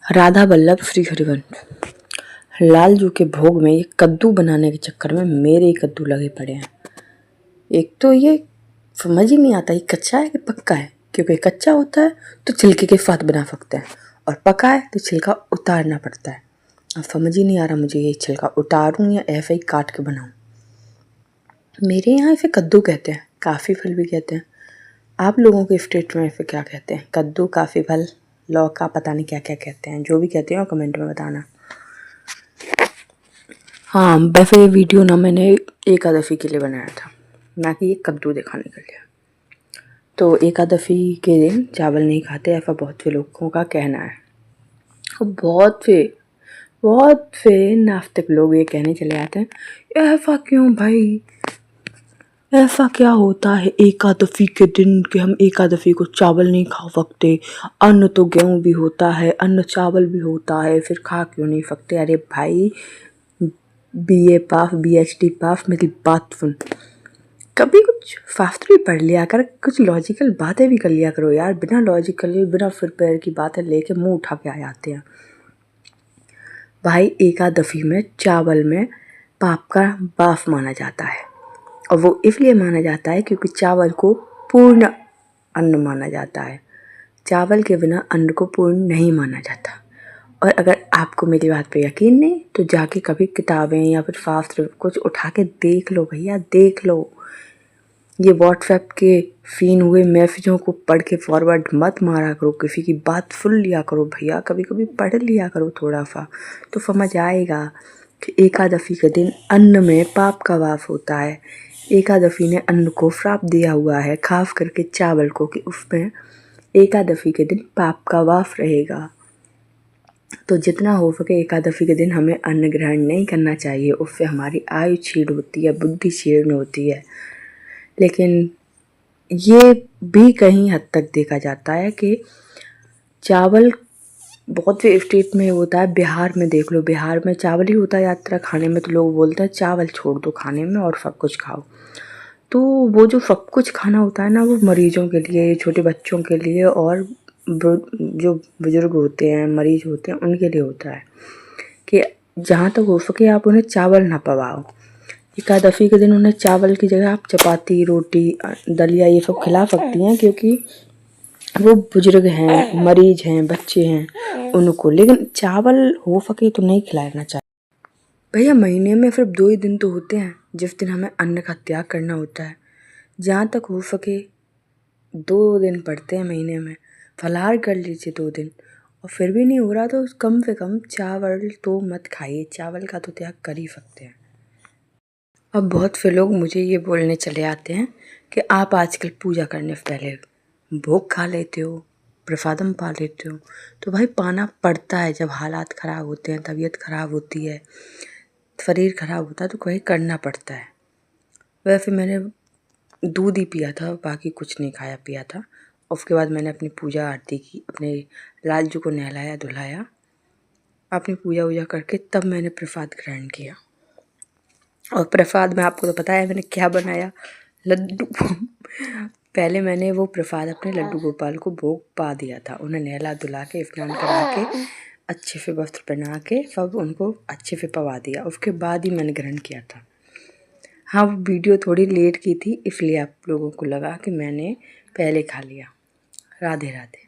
राधा वल्लभ श्री हरिवंश। लालजू के भोग में ये कद्दू बनाने के चक्कर में मेरे ही कद्दू लगे पड़े हैं। एक तो ये समझ ही नहीं आता ये कच्चा है कि पक्का है, क्योंकि कच्चा होता है तो छिलके के साथ बना सकते हैं और पका है तो छिलका उतारना पड़ता है। अब समझ ही नहीं आ रहा मुझे ये छिलका उतारूं या ऐसे ही काट के बनाऊं। मेरे यहाँ इसे कद्दू कहते हैं, काफ़ी फल भी कहते हैं। आप लोगों के स्टेट में इसे क्या कहते हैं? कद्दू, काफ़ी फल, लौका, पता नहीं क्या क्या कहते हैं। जो भी कहते हैं कमेंट में बताना। हाँ, वैसे ये वीडियो ना मैंने एकादशी के लिए बनाया था, ना कि ये कद्दू दिखाने के लिए। तो एकादशी के दिन चावल नहीं खाते, ऐसा बहुत से लोगों का कहना है। और बहुत से नास्तिक लोग ये कहने चले आते हैं, ऐसा क्यों भाई, ऐसा क्या होता है एकादशी के दिन कि हम एकादशी को चावल नहीं खा सकते? अन्न तो गेहूँ भी होता है, अन्न चावल भी होता है, फिर खा क्यों नहीं सकते? अरे भाई, BA पास, BHD पास, मेरी बात सुन। कभी कुछ शास्त्र भी पढ़ लिया कर, कुछ लॉजिकल बातें भी कर लिया करो यार। बिना लॉजिकल, बिना फिर पैर की बातें लेके मुंह उठा के आ जाते हैं। भाई, एकादशी में चावल में पाप का वास माना जाता है, और वो इसलिए माना जाता है क्योंकि चावल को पूर्ण अन्न माना जाता है। चावल के बिना अन्न को पूर्ण नहीं माना जाता। और अगर आपको मेरी बात पे यकीन नहीं तो जाके कभी किताबें या फिर शास्त्र कुछ उठा के देख लो भैया, देख लो। ये व्हाट्सएप के सीन हुए मैसेजों को पढ़ के फॉरवर्ड मत मारा करो, किसी की बात सुन लिया करो भैया, कभी कभी पढ़ लिया करो थोड़ा सा, तो समझ आएगा कि एकादशी के दिन अन्न में पाप का वास होता है। एकादशी ने अन्न को श्राप दिया हुआ है, खास करके चावल को, कि उसमें एकादशी के दिन पाप का वास रहेगा। तो जितना हो सके एकादशी के दिन हमें अन्न ग्रहण नहीं करना चाहिए, उससे हमारी आयु क्षीण होती है, बुद्धि क्षीण होती है। लेकिन ये भी कहीं हद तक देखा जाता है कि चावल बहुत से स्टेट में होता है। बिहार में देख लो, बिहार में चावल ही होता है यात्रा खाने में, तो लोग बोलते हैं चावल छोड़ दो खाने में और सब कुछ खाओ। तो वो जो सब कुछ खाना होता है ना, वो मरीजों के लिए, छोटे बच्चों के लिए और जो बुजुर्ग होते हैं, मरीज होते हैं, उनके लिए होता है कि जहाँ तक हो सके आप उन्हें चावल ना पवाओ। एकादशी के दिन उन्हें चावल की जगह आप चपाती, रोटी, दलिया ये सब खिला सकती हैं, क्योंकि वो बुजुर्ग हैं, मरीज हैं, बच्चे हैं उनको। लेकिन चावल हो सके तो नहीं खिलाना चाहिए भैया। महीने में सिर्फ 2 ही दिन तो होते हैं जिस दिन हमें अन्न का त्याग करना होता है। जहाँ तक हो सके 2 दिन पड़ते हैं महीने में, फलाहार कर लीजिए 2 दिन। और फिर भी नहीं हो रहा तो कम से कम चावल तो मत खाइए, चावल का तो त्याग कर ही सकते हैं। अब बहुत से लोग मुझे ये बोलने चले आते हैं कि आप आजकल पूजा करने से पहले भोग खा लेते हो, प्रसादम पा लेते हो। तो भाई पाना पड़ता है, जब हालात ख़राब होते हैं, तबीयत ख़राब होती है, शरीर ख़राब होता है, तो कहीं करना पड़ता है। वैसे मैंने दूध ही पिया था, बाकी कुछ नहीं खाया पिया था। उसके बाद मैंने अपनी पूजा आरती की, अपने लालजू को नहलाया धुलाया, अपनी पूजा वूजा करके तब मैंने प्रसाद ग्रहण किया। और प्रसाद में आपको तो पता है मैंने क्या बनाया, लड्डू। पहले मैंने वो प्रसाद अपने लड्डू गोपाल को भोग पा दिया था। उन्हें नहला धुला के, स्नान करा के, अच्छे से वस्त्र पहना के सब उनको अच्छे से पवा दिया। उसके बाद ही मैंने ग्रहण किया था। हाँ, वो वीडियो थोड़ी लेट की थी, इसलिए आप लोगों को लगा कि मैंने पहले खा लिया। राधे राधे।